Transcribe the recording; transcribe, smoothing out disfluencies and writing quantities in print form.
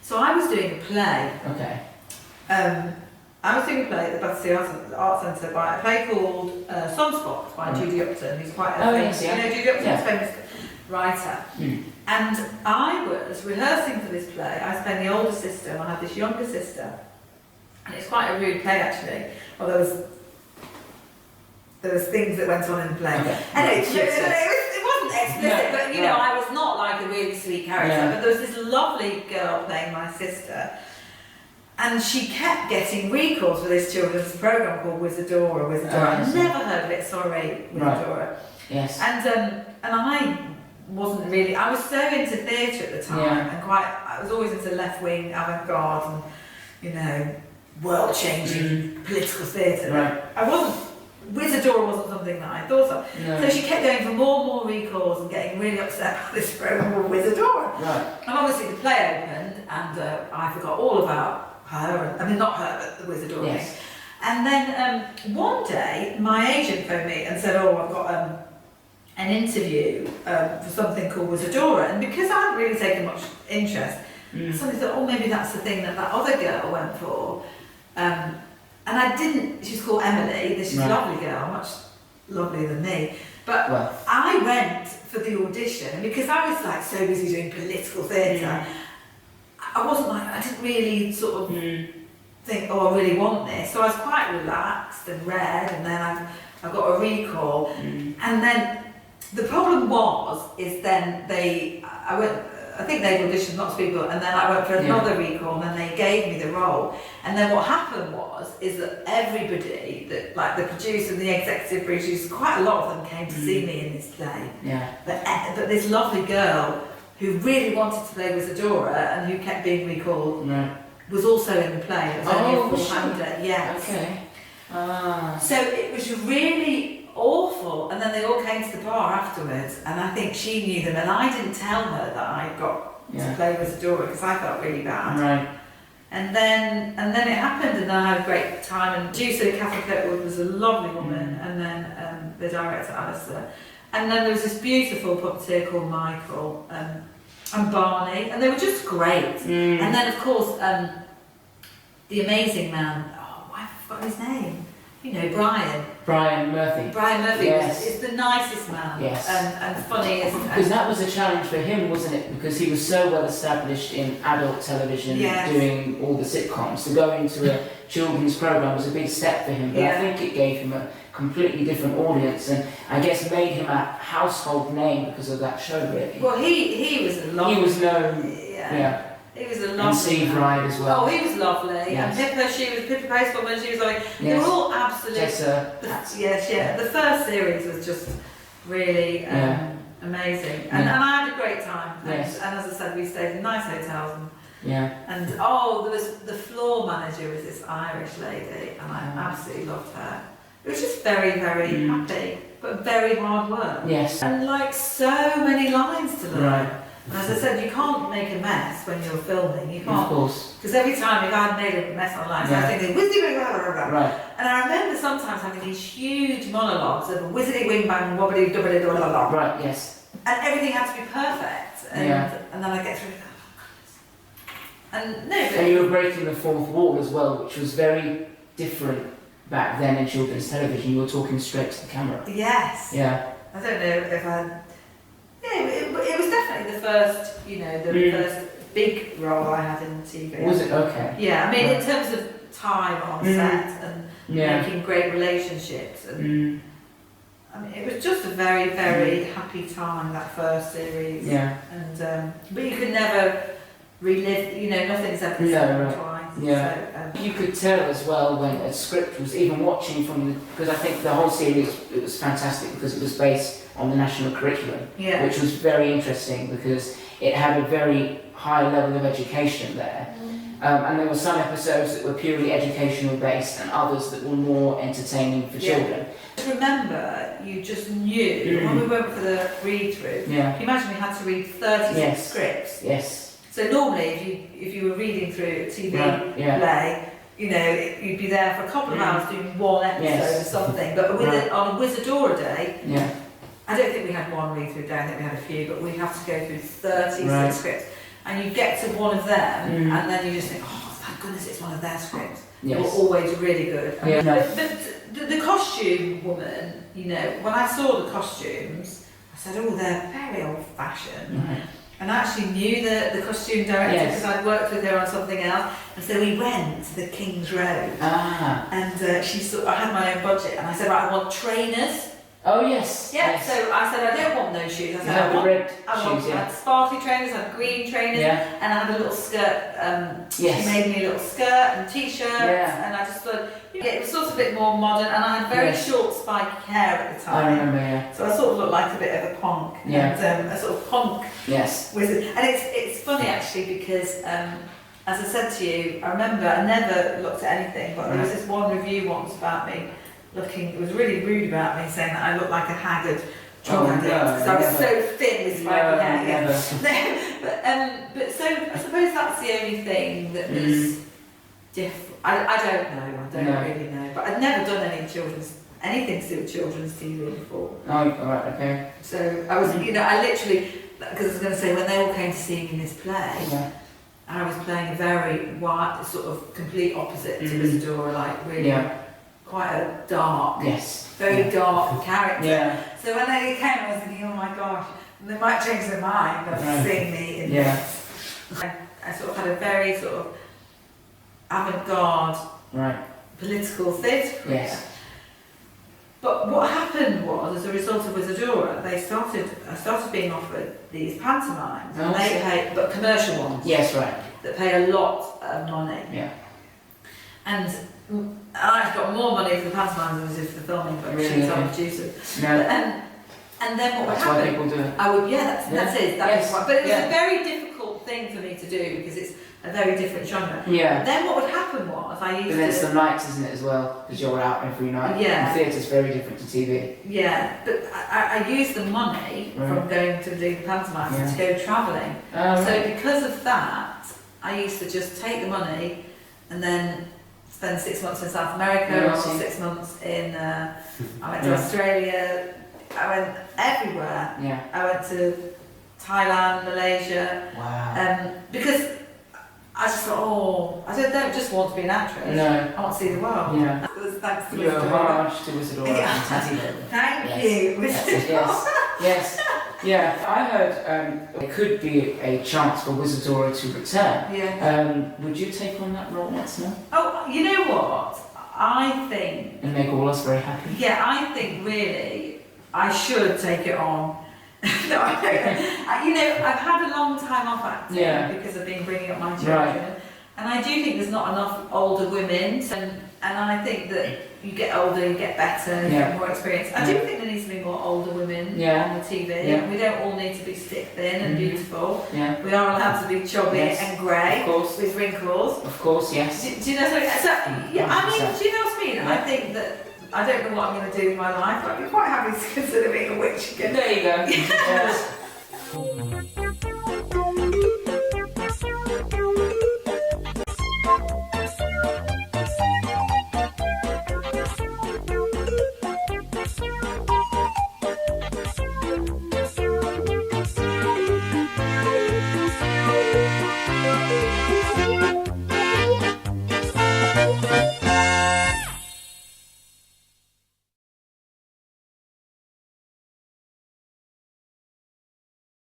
So I was doing a play. Okay. I was doing a play at the Battersea Arts Centre by a play called Sunspots by Judy Upton, who's quite a famous, you know, Judy Upton's famous writer. And I was rehearsing for this play. I was playing the older sister, and I had this younger sister. And it's quite a rude play actually. Well, there was things that went on in the play. Okay. Anyway, it wasn't explicit, but you know, I was not like a really sweet character. But there was this lovely girl playing my sister, and she kept getting recalls for this children's programme called Wizadora. I'd never heard of it. Sorry, Wizadora. Right. Yes. And I wasn't really. I was so into theatre at the time, and I was always into left-wing avant-garde and, you know, world-changing political theatre. Right. I wasn't. Wizadora wasn't something that I thought of. No. So she kept going for more and more recalls and getting really upset about this programme called Wizadora. Right. And obviously the play opened, and I forgot all about her. I mean, not her, but the Wizadora. Yes. And then one day, my agent phoned me and said, "Oh, I've got an interview for something called Wizadora." And because I hadn't really taken much interest, I suddenly thought, "Oh, maybe that's the thing that other girl went for." And I didn't, she's called Emily, she's a lovely girl, much lovelier than me. But I went for the audition, because I was like so busy doing political theatre, I wasn't like, I didn't really sort of think, oh, I really want this. So I was quite relaxed and read, and then I got a recall. And then the problem is then I think they'd auditioned lots of people, and then I went for another recall, and then they gave me the role. And then what happened is that everybody, like the producer and the executive producer, quite a lot of them came to see me in this play. But this lovely girl who really wanted to play Wizadora and who kept being recalled was also in the play. It was only a full-hander, yes. Okay. So it was really awful, and then they all came to the bar afterwards, and I think she knew them, and I didn't tell her that I got to play Wizadora because I felt really bad. Right. And then it happened, and I had a great time. And producer Catherine Kirkwood was a lovely woman, and then the director Alistair, and then there was this beautiful puppeteer called Michael and Barney, and they were just great. And then of course the amazing man. Oh, I forgot his name. You know, Brian Murphy. Brian Murphy is the nicest man, and funniest. Because that was a challenge for him, wasn't it? Because he was so well established in adult television, doing all the sitcoms. So going into a children's programme was a big step for him, but I think it gave him a completely different audience, and I guess made him a household name because of that show, really. Well, he was a lovely. He was known. He was a lovely. And Steve Ride as well. Oh, he was lovely. Yes. And Pippa Postwoman, she was lovely. They were all absolutely. The first series was just really amazing, and I had a great time. And as I said, we stayed in nice hotels. And there was the floor manager was this Irish lady, and I absolutely loved her. It was just very, very happy, but very hard work. Yes. And like so many lines to learn. Right. And as I said, you can't make a mess when you're filming. You can't. Of course. Because every time if I made a mess online, so I was thinking, whizzity blah, blah, blah, blah. Right. And I remember sometimes having these huge monologues of whizzity wing bang wobbly dubbly blah blah blah. Right. Yes. And everything had to be perfect. And then I get through. And you were breaking the fourth wall as well, which was very different back then in children's television. You were talking straight to the camera. Yes. Yeah. I don't know if I. Yeah, it was definitely the first, the first big role I had in TV. Was it? Okay. Yeah, I mean, in terms of time on set and making great relationships, and I mean, it was just a very, very happy time, that first series. Yeah. And but you could never relive. Nothing's ever happened twice. Yeah. So, you could tell as well when a script was even watching because I think the whole series it was fantastic because it was based on the national curriculum, which was very interesting because it had a very high level of education there. And there were some episodes that were purely educational based and others that were more entertaining for children. Remember, you just knew, when we went for the read-through, can you imagine we had to read 36 scripts? Yes. So normally, if you were reading through a TV play, you'd be there for a couple of hours doing one episode or something, but on a Wizadora day, I don't think we had one read-through day, I think we had a few, but we'd have to go through 36 scripts. and you get to one of them, and then you just think, oh, thank goodness it's one of their scripts. Yes. They were always really good. Yeah. But the costume woman, you know, when I saw the costumes, I said, oh, they're very old-fashioned. Right. And I actually knew the costume director because I'd worked with her on something else. And so we went to the King's Road. Ah. And I had my own budget, and I said, right, I want trainers. Oh yes. Yeah, yes. so I said, I don't want no shoes. I said, I had sparkly trainers, I had green trainers, and I had a little skirt. She made me a little skirt and t-shirt, and I just thought, it was sort of a bit more modern, and I had very short spiky hair at the time. I remember, So I sort of looked like a bit of a punk, and a sort of punk wizard. And it's funny actually because, as I said to you, I remember I never looked at anything, but there was this one review once about me it was really rude about me, saying that I looked like a haggard drug addict because I was so thin with spiky hair. But so I suppose that's the only thing that was different. I don't know. I don't really know. But I'd never done anything to do with children's TV before. Oh, alright, okay. So I was, I literally, because I was going to say, when they all came to see me in this play, I was playing a very wide, sort of complete opposite to Wizadora, like really quite a dark, very dark character. So when they came, I was thinking, oh my gosh, they might change their mind of seeing me in this. I sort of had a very sort of avant-garde political theatre career. But what happened was, as a result of Wizadora, I started being offered these pantomimes, and they pay, but commercial ones. Yes, right. That pay a lot of money. Yeah. And I've got more money for the pantomimes than I did for the filming, but really, because I'm a producer. No. And then what would that's happen? Why people do it. I would, that's it. But it was a very difficult thing for me to do because it's a very different genre. Yeah. Then what would happen was But then it's the nights, isn't it, as well? Because you're out every night. Yeah. And theatre's very different to TV. Yeah, but I used the money from going to do the pantomimes to go travelling. So because of that, I used to just take the money and then spend 6 months in South America, or 6 months in, I went to Australia, I went everywhere. Yeah. I went to Thailand, Malaysia. Wow. Because I just thought, I don't just want to be an actress. No. I want to see the world. Yeah. That was thanks to You're a Wizadora. homage to Wizadora. Thank you, Wizadora. Yes. Yeah. I heard there could be a chance for Wizadora to return. Yeah. Would you take on that role once more? Oh, you know what? I think... And make all us very happy? Yeah, I think really I should take it on. No, I don't. I've had a long time off acting because I've been bringing up my children. And I do think there's not enough older women. And I think that you get older, you get better, you get more experience. I do think there needs to be more older women on the TV. Yeah. We don't all need to be stick thin and beautiful. Yeah. We are allowed to be chubby and grey with wrinkles. Of course, yes. Do you know what I mean? Do you know what I mean? I think that I don't know what I'm going to do with my life. I'd be quite happy to consider being a witch again. There you go.